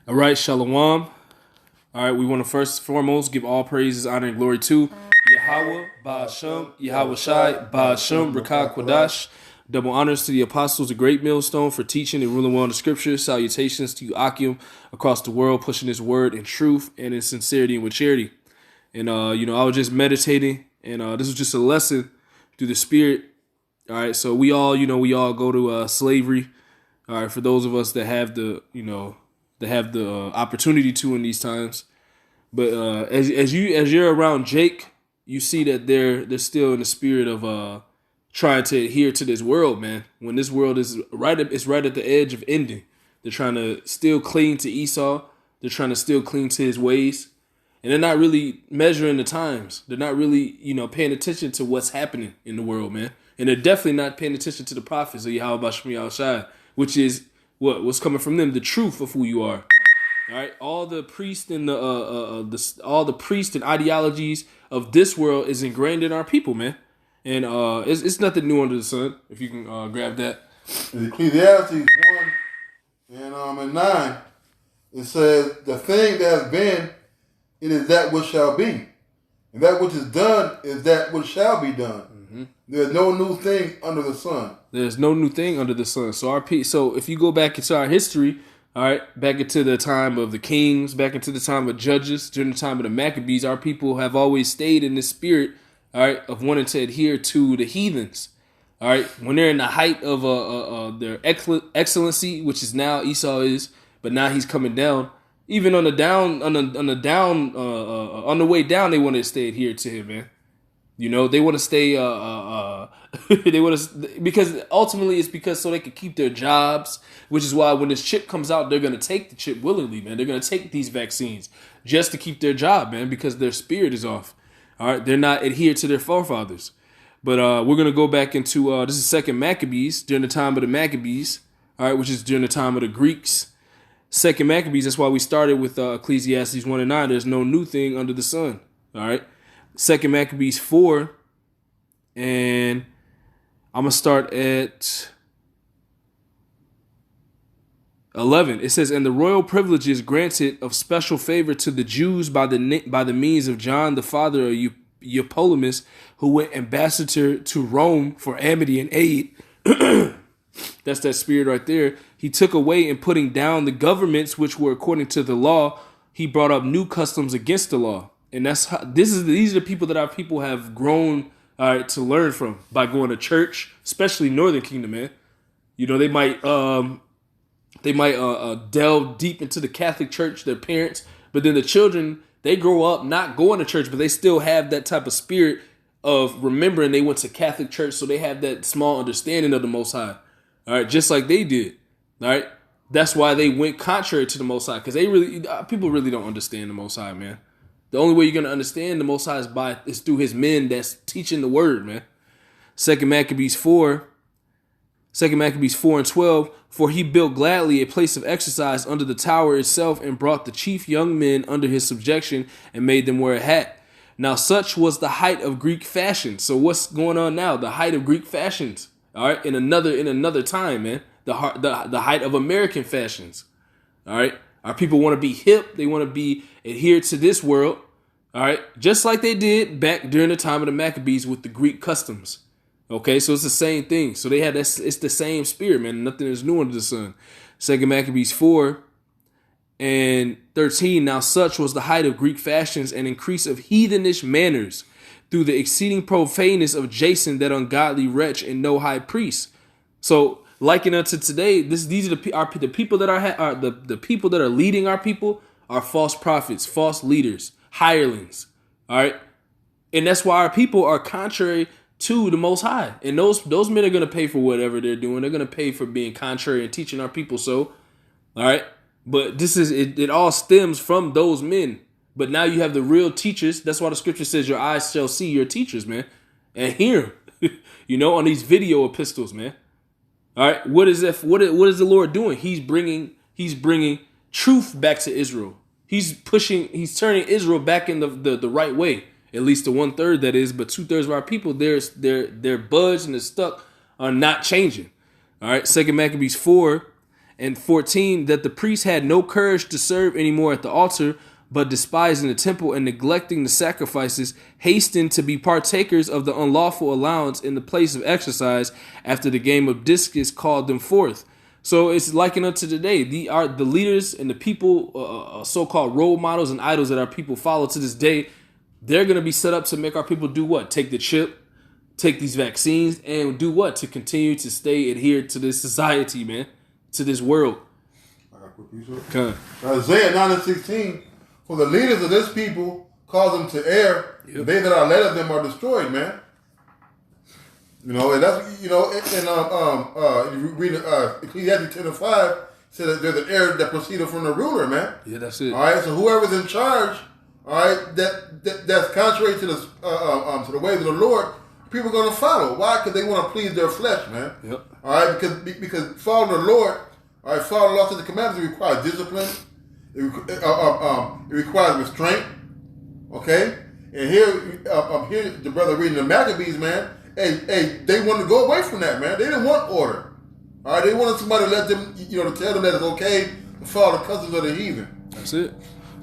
All right, Shalom. All right, we want to first and foremost give all praises, honor, and glory to Yahweh, Ba'ashem, Yahweh Shai, Ba'ashem, Rakah Kwadash. Double honors to the apostles of Great Millstone for teaching and ruling well in the scriptures. Salutations to you, Akim, across the world, pushing his word in truth and in sincerity and with charity. And, I was just meditating, and this was just a lesson through the Spirit. All right, so we all go to slavery. All right, for those of us that have the opportunity to in these times. But as you're around Jake, you see that they're still in the spirit of trying to adhere to this world, man. When this world is right at the edge of ending, they're trying to still cling to Esau. They're trying to still cling to his ways, and they're not really measuring the times. They're not really paying attention to what's happening in the world, man. And they're definitely not paying attention to the prophets of Yahweh Bashmi Shai, which is what's coming from them, the truth of who you are. All right, all the priests and all the priests and ideologies of this world is ingrained in our people, man. And it's nothing new under the sun. If you can grab that. In Ecclesiastes 1 and 9, it says, "The thing that has been, it is that which shall be, and that which is done is that which shall be done. Mm-hmm. There is no new thing under the sun." There's no new thing under the sun. So if you go back into our history, all right, back into the time of the kings, back into the time of judges, during the time of the Maccabees, our people have always stayed in this spirit, all right, of wanting to adhere to the heathens. All right, when they're in the height of their excellency, which is now Esau is, but now he's coming down. Even on the way down, they want to stay adhered to him, man. They want to stay. They want to, because ultimately it's because so they can keep their jobs, which is why when this chip comes out, they're going to take the chip willingly, man. They're going to take these vaccines just to keep their job, man, because their spirit is off. All right, they're not adhered to their forefathers. But we're going to go back into this is Second Maccabees, during the time of the Maccabees, all right, which is during the time of the Greeks. Second Maccabees. That's why we started with Ecclesiastes 1 and 9. There's no new thing under the sun. All right. Second Maccabees 4, and I'm gonna start at 11. It says, "And the royal privileges granted of special favor to the Jews by the means of John, the father of Eupolemus, who went ambassador to Rome for amity and aid." That's that spirit right there. "He took away in putting down the governments which were according to the law. He brought up new customs against the law." And these are the people that our people have grown to learn from by going to church, especially Northern Kingdom, man. They might delve deep into the Catholic Church, their parents, but then the children, they grow up not going to church, but they still have that type of spirit of remembering they went to Catholic church, so they have that small understanding of the Most High. All right, just like they did. All right, that's why they went contrary to the Most High, because people really don't understand the Most High, man. The only way you're going to understand the Most High is through his men that's teaching the word, man. Second Maccabees 4 and 12. "For he built gladly a place of exercise under the tower itself, and brought the chief young men under his subjection, and made them wear a hat. Now such was the height of Greek fashion." So what's going on now? The height of Greek fashions. All right, in another time, man. The height of American fashions. All right. Our people want to be hip. They want to be adhered to this world. All right. Just like they did back during the time of the Maccabees with the Greek customs. Okay. So it's the same thing. So it's the same spirit, man. Nothing is new under the sun. Second Maccabees 4 and 13. "Now such was the height of Greek fashions and increase of heathenish manners through the exceeding profaneness of Jason, that ungodly wretch, and no high priest." So, liken unto today, these are the people that are the people that are leading our people are false prophets, false leaders, hirelings. All right, and that's why our people are contrary to the Most High, and those men are going to pay for whatever they're doing. They're going to pay for being contrary and teaching our people. So, all right, but this is it all stems from those men. But now you have the real teachers. That's why the scripture says, "Your eyes shall see your teachers, man, and hear them." On these video epistles, man. All right, what is that? What is the Lord doing? He's bringing truth back to Israel. He's turning Israel back in the right way. At least the 1/3 that is, but 2/3 of our people, they're budged and they're stuck, are not changing. All right, Second Maccabees 4 And 14, that the priests had no courage to serve anymore at the altar, but despising the temple and neglecting the sacrifices, hastened to be partakers of the unlawful allowance in the place of exercise after the game of discus called them forth. So it's likened unto today. The leaders and the people, so-called role models and idols that our people follow to this day, they're going to be set up to make our people do what? Take the chip, take these vaccines, and do what? To continue to stay adhered to this society, man, to this world. Okay. Isaiah 9:16, for the leaders of this people cause them to err, and they that are led of them are destroyed, man. You know, and that's, you know, and you read Ecclesiastes 10:5 said that there's an error that proceeded from the ruler, man. Yeah, that's it. All right, so whoever's in charge, all right, that's contrary to the ways of the Lord, people are gonna follow. Why? Because they want to please their flesh, man. Yep. All right, because following the Lord, all right, following the laws and the commandments, it requires discipline. It requires restraint. Okay, and here the brother reading the Maccabees, man. Hey, they wanted to go away from that, man. They didn't want order. All right, they wanted somebody to let them, you know, to tell them that it's okay to follow the customs of the heathen. That's it.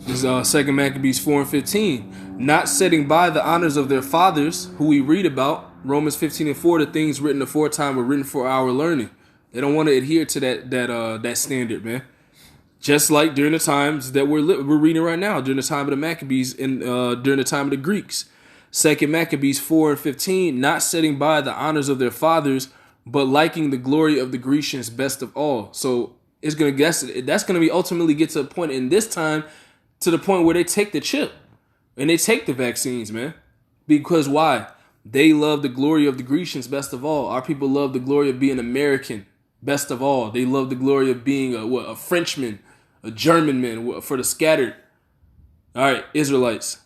This is 2 Maccabees 4:15. Not setting by the honors of their fathers, who we read about. Romans 15:4, the things written aforetime were written for our learning. They don't want to adhere to that standard, man. Just like during the times that we're reading right now, during the time of the Maccabees and during the time of the Greeks. 2 Maccabees 4:15, not setting by the honors of their fathers, but liking the glory of the Grecians best of all. So that's gonna be ultimately get to a point in this time, to the point where they take the chip and they take the vaccines, man. Because why? They love the glory of the Grecians best of all. Our people love the glory of being American best of all. They love the glory of being a Frenchman, a German man, for the scattered. All right, Israelites.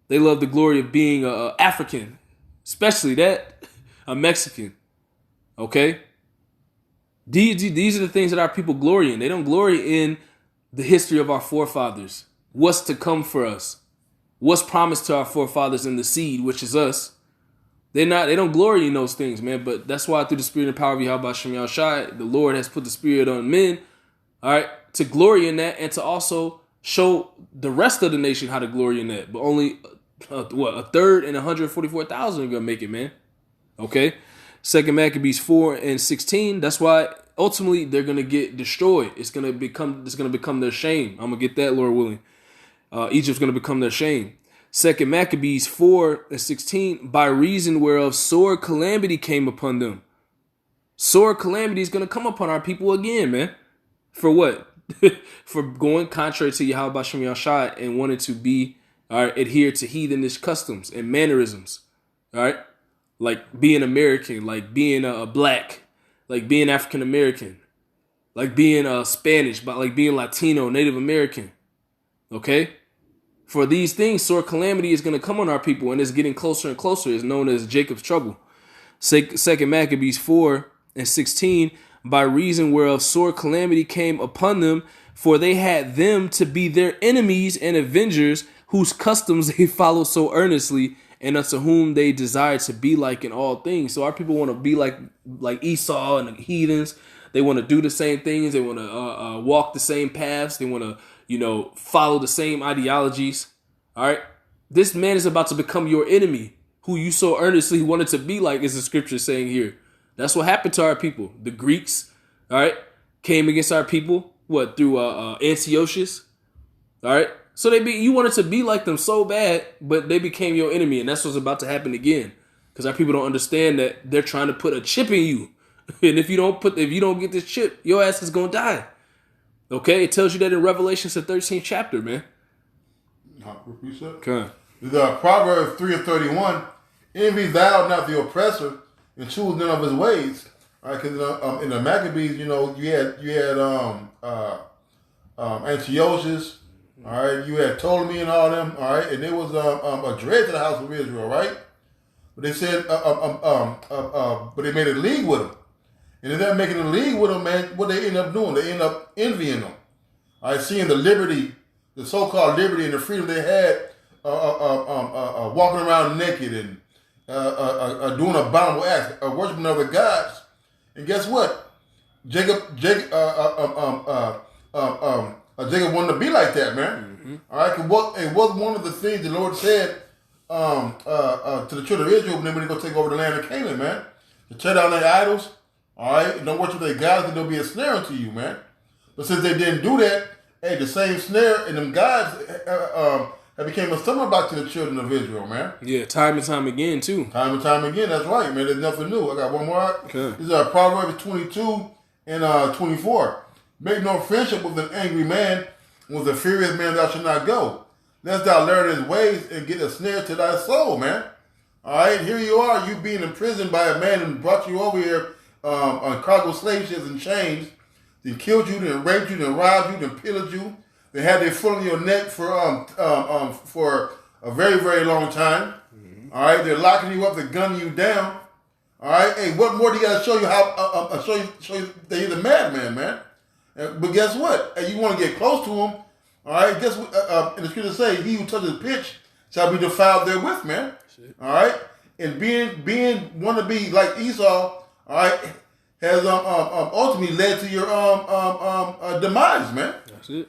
They love the glory of being a African, especially that, a Mexican. Okay? These are the things that our people glory in. They don't glory in the history of our forefathers. What's to come for us? What's promised to our forefathers in the seed, which is us. They don't glory in those things, man. But that's why through the spirit and power of Yahweh Shem Yahushai, the Lord has put the spirit on men, all right, to glory in that and to also show the rest of the nation how to glory in that. But only a third and 144,000 are gonna make it, man. Okay, 2 Maccabees 4:16. That's why ultimately they're gonna get destroyed. It's gonna become their shame. I'm gonna get that, Lord willing. Egypt's gonna become their shame. 2 Maccabees 4:16. By reason whereof sore calamity came upon them. Sore calamity is gonna come upon our people again, man. For what? For going contrary to Yahweh Shem Yahushai and wanting to be, all right, adhere to heathenish customs and mannerisms, all right, like being American, like being a black, like being African American, like being Spanish, but like being Latino, Native American. Okay, for these things, sore calamity is going to come on our people, and it's getting closer and closer. It's known as Jacob's trouble. 2 Maccabees 4:16. By reason whereof sore calamity came upon them, for they had them to be their enemies and avengers, whose customs they follow so earnestly, and unto whom they desire to be like in all things. So our people want to be like Esau and the heathens. They want to do the same things. They want to walk the same paths. They want to, follow the same ideologies. All right. This man is about to become your enemy, who you so earnestly wanted to be like, is the scripture saying here. That's what happened to our people. The Greeks, all right, came against our people. What, through Antiochus? All right. So you wanted to be like them so bad, but they became your enemy, and that's what's about to happen again. Because our people don't understand that they're trying to put a chip in you, and if you don't get this chip, your ass is gonna die. Okay, it tells you that in Revelation, the 13th chapter, man. Okay. The Proverbs 3:31. Envy thou not the oppressor, and choose none of his ways. All right, because in the Maccabees, you had Antiochus. All right, you had Ptolemy and all them. All right, and there was a dread to the house of Israel, right? But they said, but they made a league with them, and in that making a league with them, man, what they end up doing? They end up envying them. All right, seeing the liberty, the so-called liberty and the freedom they had, walking around naked and doing abominable acts, worshiping other gods. And guess what? Jacob wanted to be like that, man. All right, it was one of the things the Lord said to the children of Israel when they go take over the land of Canaan, man. To tear down their idols, all right, and don't worship their gods, and there'll be a snare unto you, man. But since they didn't do that, hey, the same snare and them gods have became a stumbling block to the children of Israel, man. Yeah, time and time again, too. Time and time again, that's right, man. There's nothing new. I got one more. Okay. This is Proverbs 22 and 24. Make no friendship with an angry man, with a furious man thou shalt not go. Lest thou learn his ways and get a snare to thy soul, man. All right, here you are, you being imprisoned by a man who brought you over here on cargo slave ships and chains. They killed you, then raped you, then robbed you, then pillaged you. They had their foot on your neck for a very, very long time. Mm-hmm. All right, they're locking you up, they're gunning you down. All right, hey, what more do you got to show you how? Show you that he's a madman, man. But guess what? Hey, you want to get close to him? All right, guess what? And the scripture say, "He who touches pitch shall be defiled therewith," man. Shit. All right, and being want to be like Esau, all right, has ultimately led to your demise, man. That's it.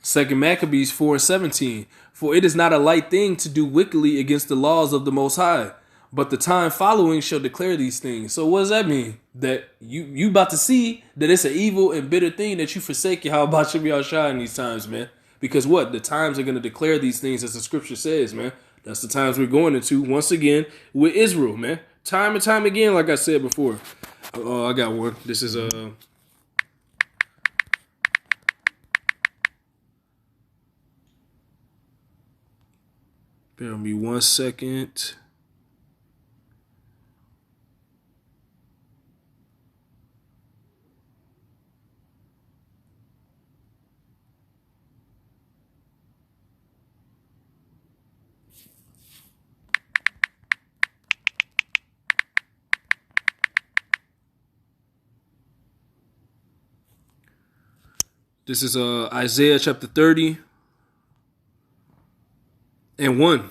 2 Maccabees 4:17. For it is not a light thing to do wickedly against the laws of the Most High, but the time following shall declare these things. So what does that mean? That you about to see that it's an evil and bitter thing that you forsake How about you be outside in these times, man? Because what? The times are going to declare these things as the scripture says, man. That's the times we're going into, once again, with Israel, man. Time and time again, like I said before. I got one. This is bear with me 1 second. This is Isaiah chapter 30 and 1.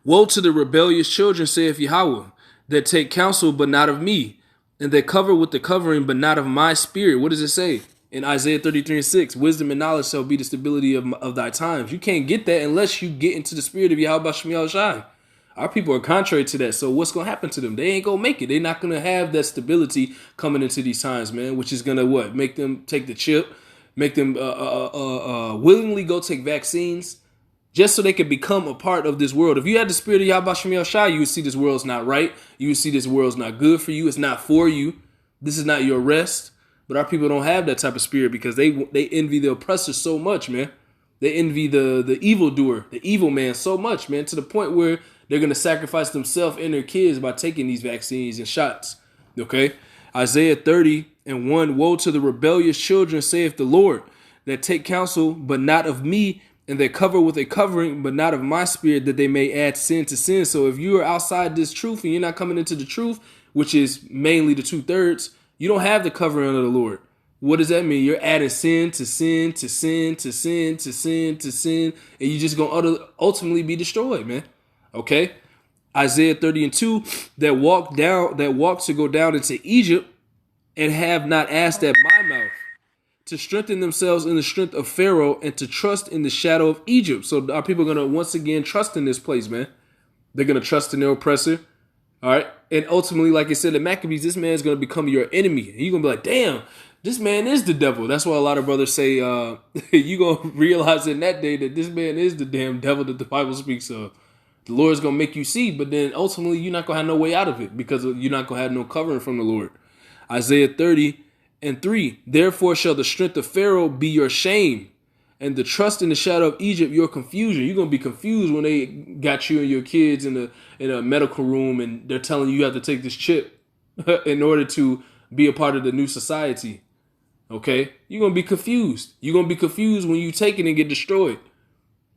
Woe to the rebellious children, saith Yahweh, that take counsel, but not of me, and that cover with the covering, but not of my spirit. What does it say? In Isaiah 33:6, wisdom and knowledge shall be the stability of thy times. You can't get that unless you get into the spirit of Yahweh Shemiel Shai. Our people are contrary to that. So what's going to happen to them? They ain't going to make it. They're not going to have that stability coming into these times, man, which is going to what? Make them take the chip, make them willingly go take vaccines just so they can become a part of this world. If you had the spirit of Yahweh Shemiel Shai, you would see this world's not right. You would see this world's not good for you. It's not for you. This is not your rest. But our people don't have that type of spirit because they envy the oppressor so much, man. They envy the evildoer, the evil man so much, man, to the point where they're going to sacrifice themselves and their kids by taking these vaccines and shots. Okay? Isaiah 30 and 1, woe to the rebellious children, saith the Lord, that take counsel, but not of me, and that cover with a covering, but not of my spirit, that they may add sin to sin. So if you are outside this truth and you're not coming into the truth, which is mainly the 2/3, you don't have the covering of the Lord. What does that mean? You're adding sin to sin to sin to sin to sin to sin, and you're just going to ultimately be destroyed, man. Okay? Isaiah 30 and 2, that walk to go down into Egypt and have not asked at my mouth, to strengthen themselves in the strength of Pharaoh and to trust in the shadow of Egypt. So our people are going to once again trust in this place, man. They're going to trust in their oppressor. All right. And ultimately, like I said, in Maccabees, this man is going to become your enemy. And you're going to be like, damn, this man is the devil. That's why a lot of brothers say, you're going to realize in that day that this man is the damn devil that the Bible speaks of. The Lord's going to make you see, but then ultimately you're not going to have no way out of it because you're not going to have no covering from the Lord. Isaiah 30 and 3, therefore shall the strength of Pharaoh be your shame, and the trust in the shadow of Egypt your confusion. You're going to be confused when they got you and your kids in a medical room and they're telling you have to take this chip in order to be a part of the new society. Okay? You're going to be confused. You're going to be confused when you take it and get destroyed.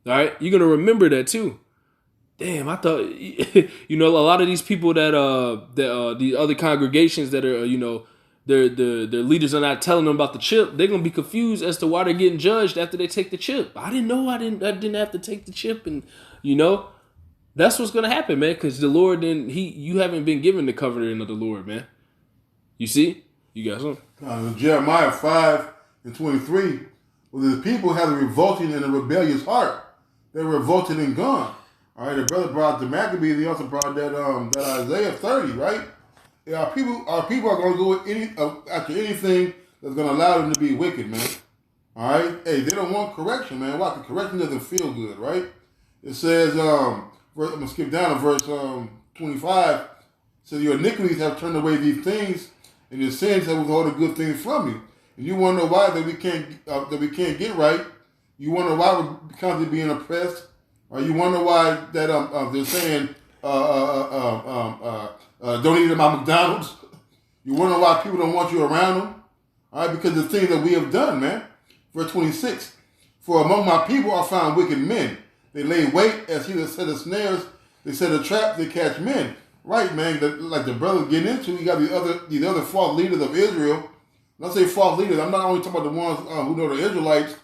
All right? You're going to remember that too. Damn, I thought, a lot of these people that the other congregations that are, their leaders are not telling them about the chip, they're going to be confused as to why they're getting judged after they take the chip. I didn't know I didn't have to take the chip. And, that's what's going to happen, man, because the Lord, you haven't been given the covering of the Lord, man. You see? You got something? Jeremiah 5:23. Well, the people have a revolting and a rebellious heart. They're revolted and gone. All right, the brother brought the Maccabees. He also brought that Isaiah 30, right? Yeah, our people are going to go after anything that's going to allow them to be wicked, man. All right, hey, they don't want correction, man. Why? Because correction doesn't feel good, right? It says, I'm gonna skip down to verse 25. It says, your iniquities have turned away these things, and your sins have withheld good things from you. And you want to know why that we can't get right. You wonder why we're constantly being oppressed. Or you wonder why that they're saying don't eat at my McDonald's. You wonder why people don't want you around them. All right, because the things that we have done, man. Verse 26. For among my people are found wicked men. They lay wait as he that set of snares. They set a trap. They catch men. Right, man. Like the brothers getting into. You got these other false leaders of Israel. When I say false leaders, I'm not only talking about the ones who know the Israelites,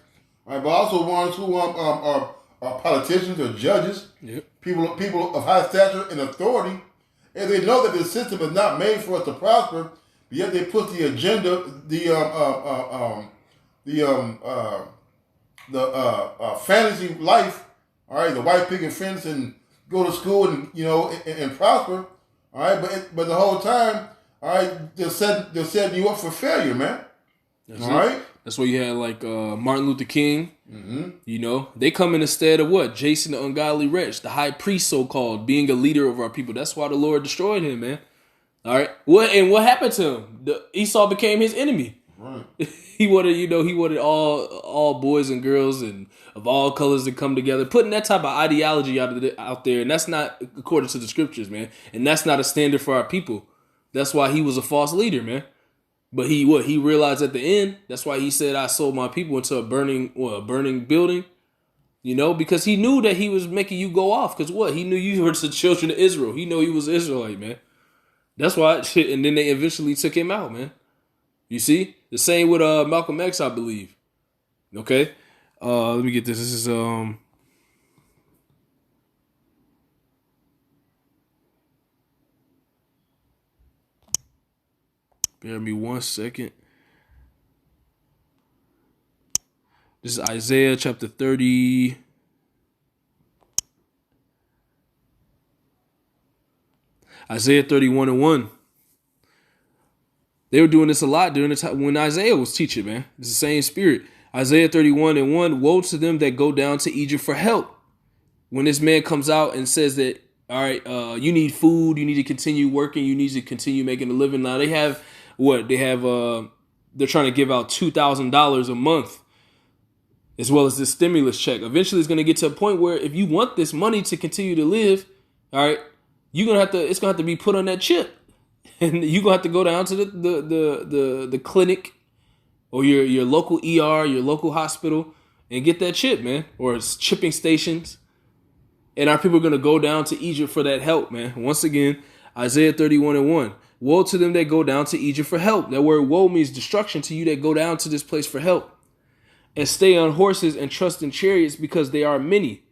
right, but also ones who are politicians or judges, yep. people of high stature and authority, and they know that the system is not made for us to prosper, but yet they put the agenda, the fantasy life, all right, the white picket fence and go to school and and prosper, all right, but the whole time, all right, they're setting you up for failure, man. All right. That's why you had like Martin Luther King. Mm-hmm. They come in instead of what? Jason the ungodly wretch, the high priest, so called, being a leader of our people. That's why the Lord destroyed him, man. All right. What happened to him? Esau became his enemy. Right. He wanted all boys and girls and of all colors to come together, putting that type of ideology out there, and that's not according to the scriptures, man. And that's not a standard for our people. That's why he was a false leader, man. But he realized at the end, that's why he said, I sold my people into a burning building, because he knew that he was making you go off. Because he knew you were the children of Israel. He knew he was an Israelite, man. That's why, and then they eventually took him out, man. You see? The same with Malcolm X, I believe. Okay? Let me get this. This is, bear me 1 second. This is Isaiah chapter 30. Isaiah 31:1. They were doing this a lot during the time when Isaiah was teaching, man. It's the same spirit. Isaiah 31:1. Woe to them that go down to Egypt for help. When this man comes out and says that, all right, you need food, you need to continue working, you need to continue making a living. Now they have what? They have they're trying to give out $2,000 a month, as well as this stimulus check. Eventually, it's going to get to a point where if you want this money to continue to live, all right, it's gonna have to be put on that chip, and you're gonna have to go down to the clinic or your local ER, your local hospital, and get that chip, man, or it's chipping stations. And our people are gonna go down to Egypt for that help, man. Once again, Isaiah 31:1. Woe to them that go down to Egypt for help. That word woe means destruction to you that go down to this place for help. And stay on horses and trust in chariots because they are many,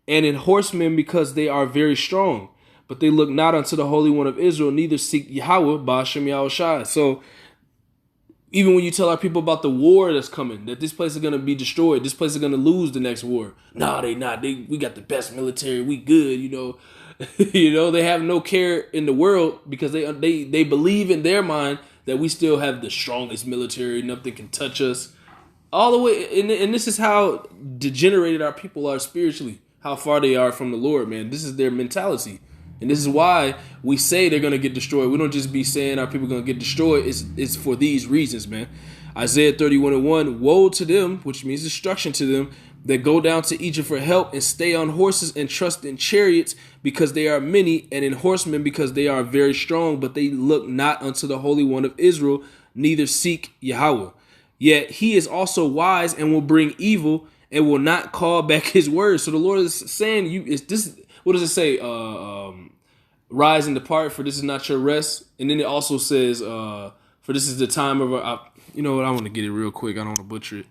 and in horsemen because they are very strong. But they look not unto the Holy One of Israel, neither seek Yahweh, Ba'ashem Yahushai. So even when you tell our people about the war that's coming, that this place is going to be destroyed, this place is going to lose the next war. No, they not. We got the best military. We good, They have no care in the world because they believe in their mind that we still have the strongest military. Nothing can touch us. All the way, and this is how degenerated our people are spiritually, how far they are from the Lord, man. This is their mentality. And this is why we say they're going to get destroyed. We don't just be saying our people are going to get destroyed. It's for these reasons, man. Isaiah 31:1, woe to them, which means destruction to them, that go down to Egypt for help and stay on horses and trust in chariots because they are many, and in horsemen because they are very strong, but they look not unto the Holy One of Israel, neither seek Yahweh. Yet he is also wise and will bring evil and will not call back his words. So the Lord is saying, what does it say? Rise and depart, for this is not your rest. And then it also says, for this is the time of you know what? I want to get it real quick. I don't want to butcher it.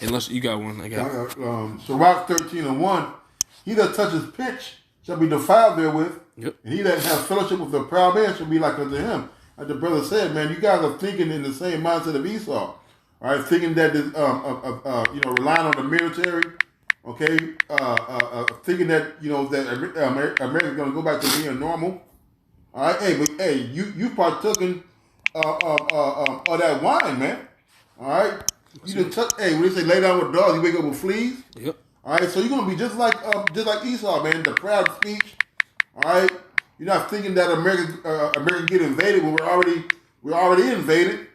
Unless you got one. I got it. Sirach 13:1. He that touches pitch shall be defiled therewith. Yep. And he that has fellowship with the proud man shall be like unto him. like the brother said, man, you guys are thinking in the same mindset of Esau. All right, thinking that relying on the military, okay, thinking that that America's gonna go back to being normal. All right, hey, but hey, you partooken of that wine, man. All right, you just took. Hey, when they say lay down with dogs, you wake up with fleas. Yep. All right, so you're gonna be just like Esau, man. The proud speech. All right, you're not thinking that America get invaded when we're already invaded.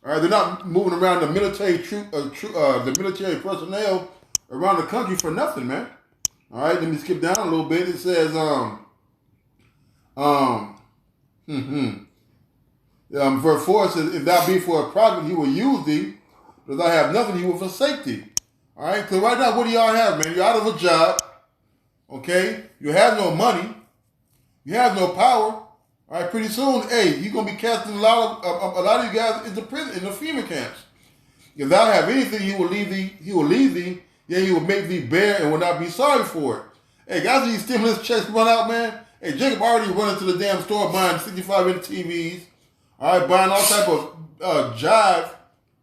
All right, they're not moving around the military the military personnel around the country for nothing, man. All right, let me skip down a little bit. It says verse 4 says, if thou be for a prophet, he will use thee. But if thou have nothing, he will forsake thee. All right, so right now, what do y'all have, man? You're out of a job. Okay, you have no money. You have no power. All right, pretty soon, hey, you're gonna be casting a lot of you guys into prison, in the FEMA camps. If thou have anything, he will leave thee. Yea, he will make thee bare and will not be sorry for it. Hey, guys, these stimulus checks run out, man. Hey, Jacob already running to the damn store buying 65-inch TVs. All right, buying all type of jive.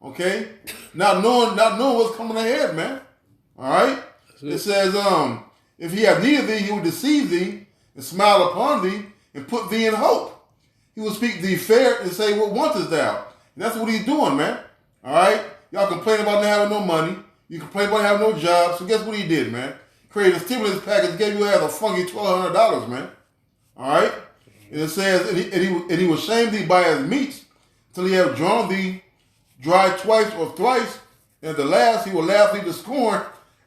Okay, not knowing what's coming ahead, man. All right, it says, if he have need of thee, he will deceive thee and smile upon thee and put thee in hope. He will speak thee fair and say, what wantest thou? And that's what he's doing, man. All right, y'all complain about not having no money. You complain about having no job. So guess what he did, man? Created a stimulus package, gave you a funky $1,200, man. All right, and it says, and he will shame thee by his meats till he have drawn thee dry twice or thrice, and at the last he will laugh thee to scorn.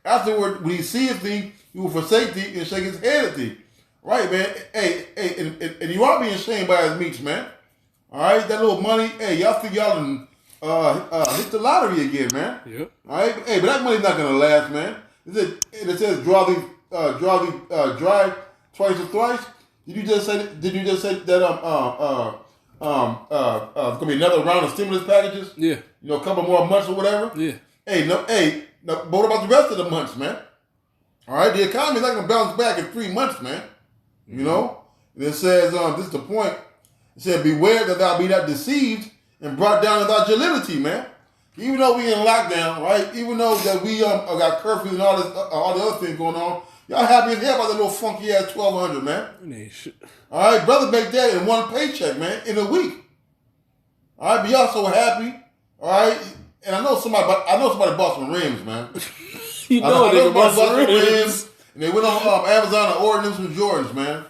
Afterward, when he seeth thee, he will forsake thee and shake his head at thee. Right, man. Hey, and you are being shamed by his meats, man. All right, that little money. Hey, y'all think y'all done hit the lottery again, man. Yep. All right, hey, but that money's not gonna last, man. It says draw thee dry twice or thrice. Did you just say that? It's gonna be another round of stimulus packages? Yeah. A couple more months or whatever? Yeah. Hey, but what about the rest of the months, man? All right, the economy's not gonna bounce back in 3 months, man. You know? And it says, this is the point. It said, beware that thou be not deceived and brought down without jollity, man. Even though we in lockdown, right? Even though that we got curfew and all the other things going on, y'all happy as hell about that little funky ass $1,200, man. All right, brother, make that in one paycheck, man, in a week. All right, but y'all so happy. All right, and I know somebody bought some rims, man. They bought some rims. And they went on Amazon and ordered them some Jordans, man,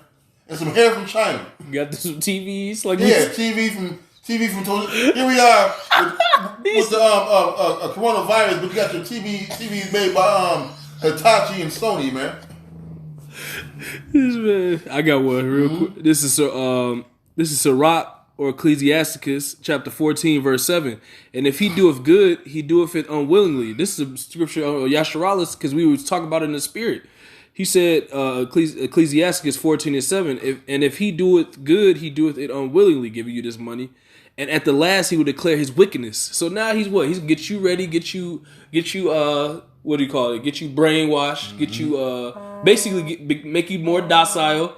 and some hair from China. You got some TVs, TV from. Here we are with the coronavirus, but you got your TVs made by Hitachi and Sony, man. I got one real quick. This is Sirach or Ecclesiasticus chapter 14 verse 7. And if he doeth good, he doeth it unwillingly. This is a scripture of Yasharalis, because we were talking about it in the spirit. He said, Ecclesiasticus 14 and 7, if he doeth good, he doeth it unwillingly, giving you this money. And at the last, he will declare his wickedness. So now he's what? He's get you ready, get you what do you call it? Get you brainwashed, get you basically make you more docile,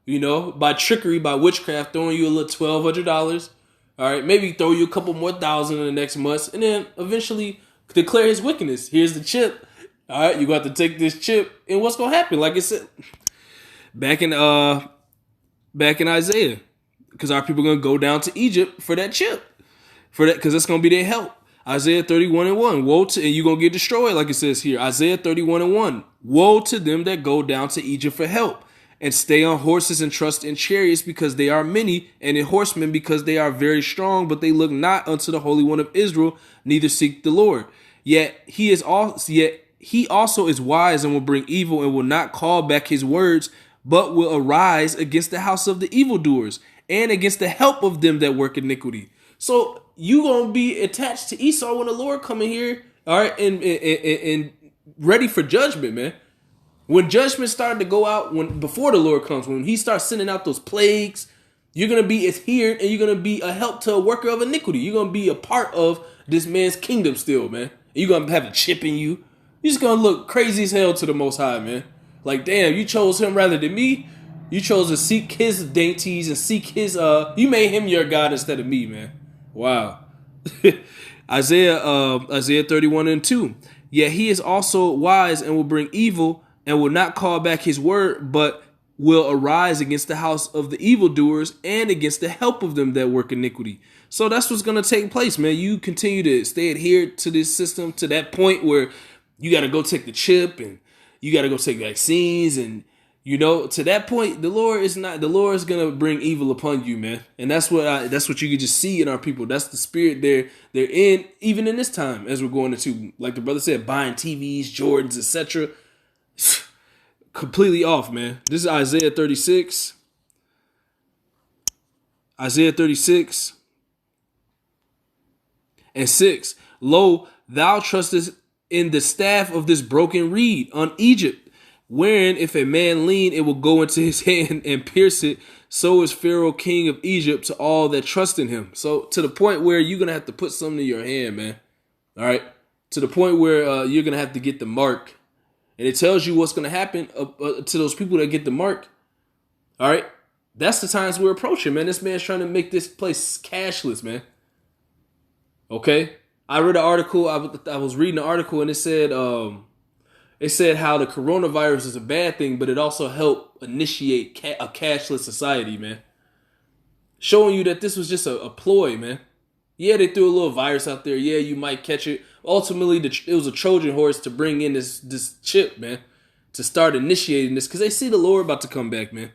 by trickery, by witchcraft, throwing you a little $1,200. All right, maybe throw you a couple more thousand in the next months, and then eventually declare his wickedness. Here's the chip. All right, you got to take this chip, and what's gonna happen? Like I said, back in Isaiah, because our people are gonna go down to Egypt for that chip, because that's gonna be their help. Isaiah 31 and 1. Woe to, and you're gonna get destroyed, like it says here. Isaiah 31 and 1. Woe to them that go down to Egypt for help, and stay on horses and trust in chariots, because they are many, and in horsemen, because they are very strong, but they look not unto the Holy One of Israel, neither seek the Lord. Yet he also is wise, and will bring evil, and will not call back his words, but will arise against the house of the evildoers, and against the help of them that work iniquity. So you gonna be attached to Esau when the Lord come in here, all right, and ready for judgment, man. When judgment started to go out, before the Lord comes, when he starts sending out those plagues, you're gonna be adhered, and you're gonna be a help to a worker of iniquity. You're gonna be a part of this man's kingdom still, man. You're gonna have a chip in you. You're just gonna look crazy as hell to the Most High, man. Like, damn, you chose him rather than me. You chose to seek his dainties and seek his you made him your God instead of me, man. Wow. Isaiah 31:2. Yet he is also wise and will bring evil and will not call back his word, but will arise against the house of the evildoers and against the help of them that work iniquity. So that's what's going to take place, man. You continue to stay adhered to this system to that point where you got to go take the chip and you got to go take vaccines. And, to that point, the Lord is going to bring evil upon you, man. And that's what you can just see in our people. That's the spirit they're in, even in this time, as we're going into, like the brother said, buying TVs, Jordans, etc. Completely off, man. This is Isaiah 36. Isaiah 36 and 6. Lo, thou trustest in the staff of this broken reed on Egypt, wherein if a man lean, it will go into his hand and pierce it. So is Pharaoh king of Egypt to all that trust in him. So to the point where you're going to have to put something in your hand, man. All right. To the point where you're going to have to get the mark. And it tells you what's going to happen to those people that get the mark. All right. That's the times we're approaching, man. This man's trying to make this place cashless, man. Okay. I read an article. I was reading an article and it said how the coronavirus is a bad thing, but it also helped initiate a cashless society, man. Showing you that this was just a ploy, man. Yeah, they threw a little virus out there. Yeah, you might catch it. Ultimately, it was a Trojan horse to bring in this chip, man, to start initiating this because they see the Lord about to come back, man.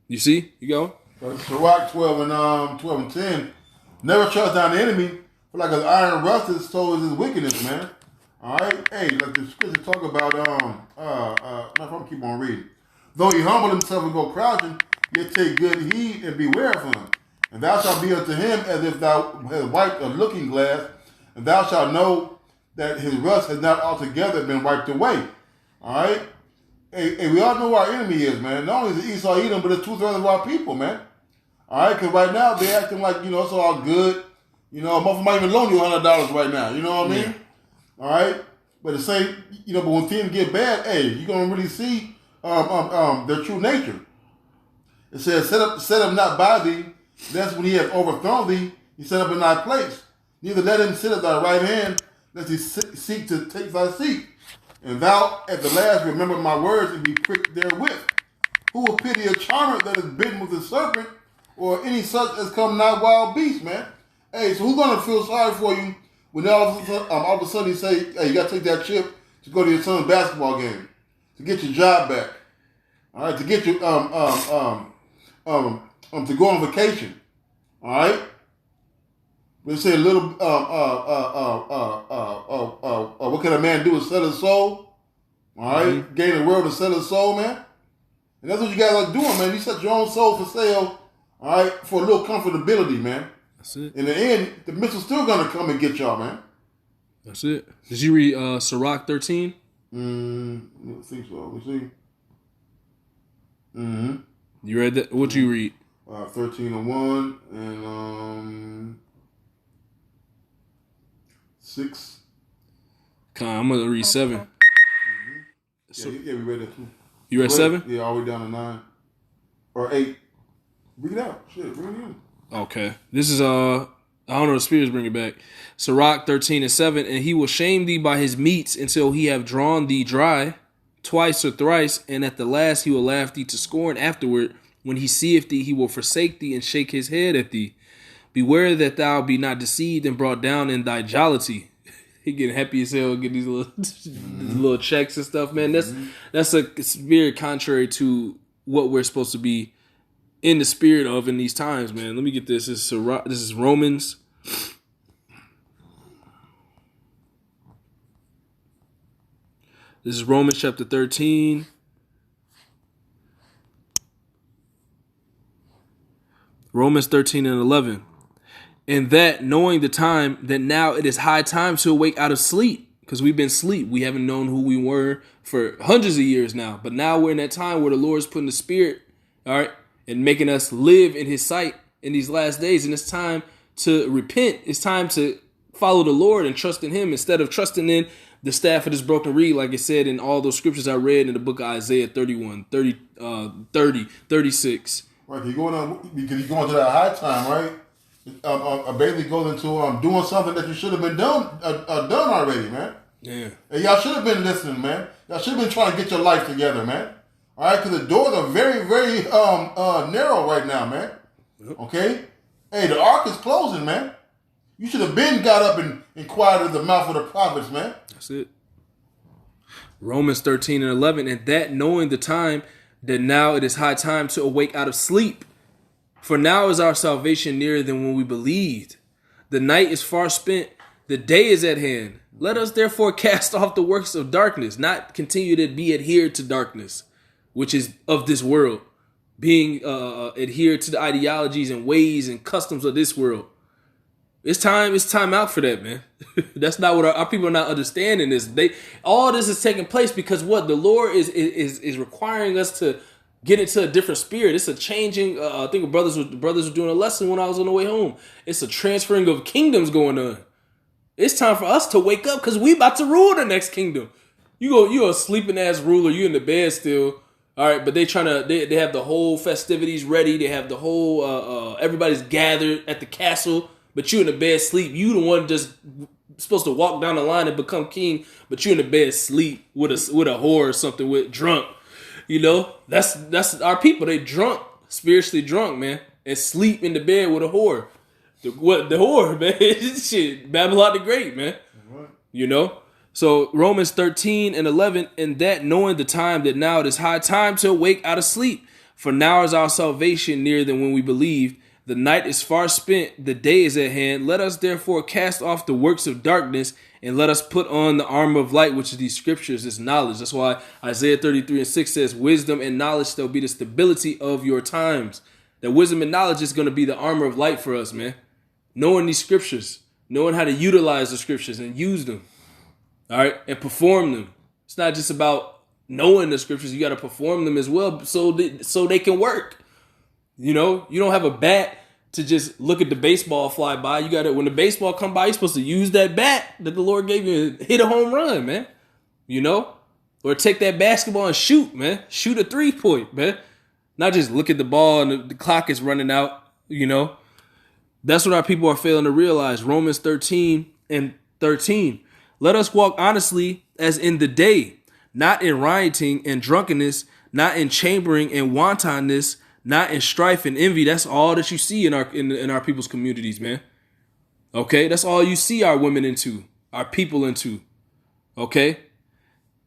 You see? You go? Sirach 12:10. Never trust down the enemy, for like an iron rusted, so is his wickedness, man. All right? Hey, like the scripture talk about, I'm keep on reading. Though he humble himself and go crouching, yet take good heed and beware of him. And thou shalt be unto him as if thou hast wiped a looking glass, and thou shalt know that his rust has not altogether been wiped away. All right? Hey, we all know who our enemy is, man. Not only is it Esau Edom, but it's 2/3 of our people, man. All right? Because right now, they're acting like, it's all good. Most of them might even loan you $100 right now. You know what I mean? All right? But the same, but when things get bad, hey, you're going to really see their true nature. It says, set up not by thee, lest when he hath overthrown thee, he set up in thy place. Neither let him sit at thy right hand, lest he seek to take thy seat. And thou at the last remember my words and be pricked therewith. Who will pity a charmer that is bitten with a serpent, or any such as come not wild beast, man? Hey, so who's gonna feel sorry for you when all of a sudden he say, hey, you gotta take that chip to go to your son's basketball game, to get your job back, all right, to get your to go on vacation, all right? They say a little, what can a man do to sell his soul? All right? Mm-hmm. Gain the world to sell his soul, man. And that's what you guys are doing, man. You set your own soul for sale, all right, for a little comfortability, man. That's it. In the end, the missile's still going to come and get y'all, man. That's it. Did you read Sirach 13? I think so. Let me see. Mm-hmm. You read that? What'd you read? 13:1 and 6. I'm gonna read 7. Mm-hmm. So, yeah, we read that too. You read 7? Yeah, all the way down to 9 or 8. Read it out. Shit, bring it in. Okay, this is I don't know. The spirits bring it back. Sirach 13:7, and he will shame thee by his meats until he have drawn thee dry, twice or thrice, and at the last he will laugh thee to scorn afterward. When he seeth thee, he will forsake thee and shake his head at thee. Beware that thou be not deceived and brought down in thy jollity. He getting happy as hell, get these little checks and stuff, man. That's a spirit contrary to what we're supposed to be in the spirit of in these times, man. Let me get this. This is Romans. This is Romans chapter 13. Romans 13:11. And that, knowing the time, that now it is high time to awake out of sleep. Because we've been asleep. We haven't known who we were for hundreds of years now. But now we're in that time where the Lord is putting the spirit, all right, and making us live in his sight in these last days. And it's time to repent. It's time to follow the Lord and trust in him instead of trusting in the staff of this broken reed, like it said in all those scriptures I read in the book of Isaiah 31, 30, 36. Right, because you're going to that high time, right? Basically goes into doing something that you should have been done already, man. Yeah. And y'all should have been listening, man. Y'all should have been trying to get your life together, man. All right, because the doors are very, very narrow right now, man. Yep. Okay? Hey, the ark is closing, man. You should have been got up and inquired of the mouth of the prophets, man. That's it. Romans 13 and 11, and that knowing the time, that now it is high time to awake out of sleep. For now is our salvation nearer than when we believed. The night is far spent, the day is at hand. Let us therefore cast off the works of darkness, not continue to be adhered to darkness, which is of this world, being adhered to the ideologies and ways and customs of this world. It's time out for that, man. That's not what our people are not understanding this. All this is taking place because what the Lord is requiring us to get into a different spirit. It's a changing. I think the brothers were doing a lesson when I was on the way home. It's a transferring of kingdoms going on. It's time for us to wake up because we about to rule the next kingdom. You a sleeping ass ruler. You in the bed still. All right, but they have the whole festivities ready. They have the whole everybody's gathered at the castle. But you in the bed sleep. You the one just supposed to walk down the line and become king. But you in the bed sleep with a whore or something, with drunk. You know, that's our people. They drunk, spiritually drunk, man, and sleep in the bed with a whore. The whore, man? Shit, Babylon the Great, man. Right. You know. So Romans 13 and 11, and that knowing the time, that now it is high time to awake out of sleep. For now is our salvation nearer than when we believed. The night is far spent, the day is at hand. Let us therefore cast off the works of darkness, and let us put on the armor of light, which is these scriptures, this knowledge. That's why Isaiah 33 and 6 says, wisdom and knowledge shall be the stability of your times. That wisdom and knowledge is going to be the armor of light for us, man. Knowing these scriptures, knowing how to utilize the scriptures and use them, all right, and perform them. It's not just about knowing the scriptures. You got to perform them as well so they can work. You know, you don't have a bat to just look at the baseball fly by. You got to, when the baseball come by, you're supposed to use that bat that the Lord gave you and hit a home run, man. You know, or take that basketball and shoot, man. Shoot a 3-point, man. Not just look at the ball and the clock is running out. You know, that's what our people are failing to realize. Romans 13 and 13. Let us walk honestly as in the day, not in rioting and drunkenness, not in chambering and wantonness, not in strife and envy. That's all that you see in our people's communities, man. Okay, that's all you see our women into, our people into. Okay,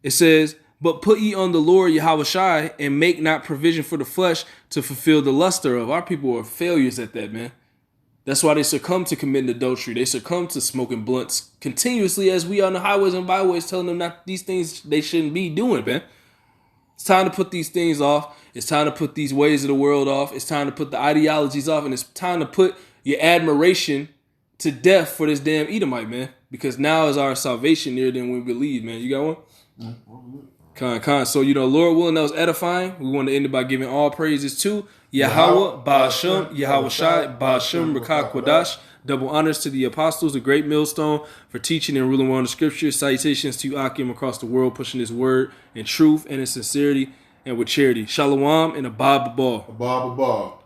it says, but put ye on the Lord Yahushai and make not provision for the flesh to fulfill the lust thereof. Our people are failures at that, man. That's why they succumb to committing adultery. They succumb to smoking blunts continuously as we on the highways and byways telling them not these things they shouldn't be doing, man. It's time to put these things off. It's time to put these ways of the world off. It's time to put the ideologies off. And it's time to put your admiration to death for this damn Edomite, man. Because now is our salvation nearer than we believe, man. You got one? Con. So, Lord willing, that was edifying. We want to end it by giving all praises to Yahweh, Ba'ashem, Yahweh Shai, Ba'ashem, Rakah Quadash. Double honors to the apostles, the great millstone, for teaching and ruling well in the scriptures. Salutations to Akim across the world, pushing his word in truth and in sincerity and with charity. Shalom and Abba Ball. Abba Ball.